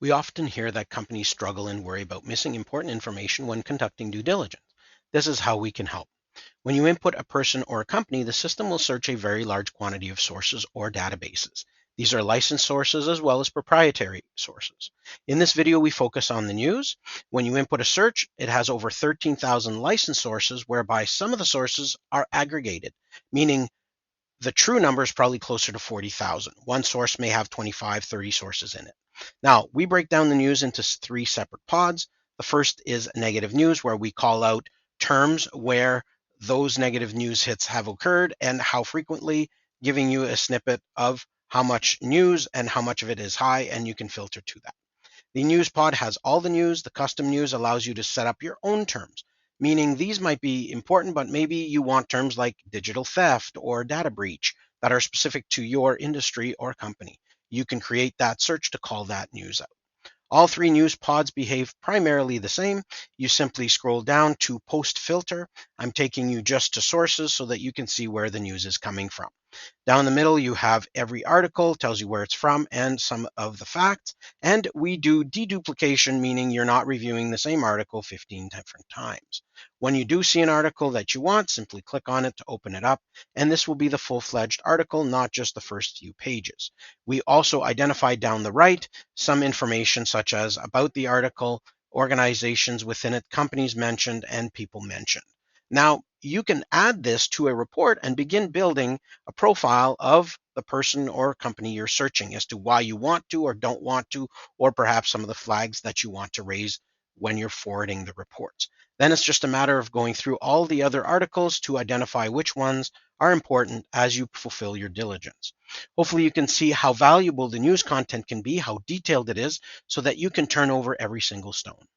We often hear that companies struggle and worry about missing important information when conducting due diligence. This is how we can help. When you input a person or a company, the system will search a very large quantity of sources or databases. These are licensed sources as well as proprietary sources. In this video, we focus on the news. When you input a search, it has over 13,000 licensed sources, whereby some of the sources are aggregated, meaning the true number is probably closer to 40,000. One source may have 25, 30 sources in it. Now, we break down the news into three separate pods. The first is negative news, where we call out terms where those negative news hits have occurred and how frequently, giving you a snippet of how much news and how much of it is high, and you can filter to that. The news pod has all the news. The custom news allows you to set up your own terms, meaning these might be important, but maybe you want terms like digital theft or data breach that are specific to your industry or company. You can create that search to call that news out. All three news pods behave primarily the same. You simply scroll down to post filter. I'm taking you just to sources so that you can see where the news is coming from. Down the middle, you have every article, tells you where it's from and some of the facts. And we do deduplication, meaning you're not reviewing the same article 15 different times. When you do see an article that you want, simply click on it to open it up. And this will be the full-fledged article, not just the first few pages. We also identify down the right some information such as about the article, organizations within it, companies mentioned, and people mentioned. Now, you can add this to a report and begin building a profile of the person or company you're searching as to why you want to or don't want to, or perhaps some of the flags that you want to raise when you're forwarding the reports. Then it's just a matter of going through all the other articles to identify which ones are important as you fulfill your diligence. Hopefully you can see how valuable the news content can be, how detailed it is, so that you can turn over every single stone.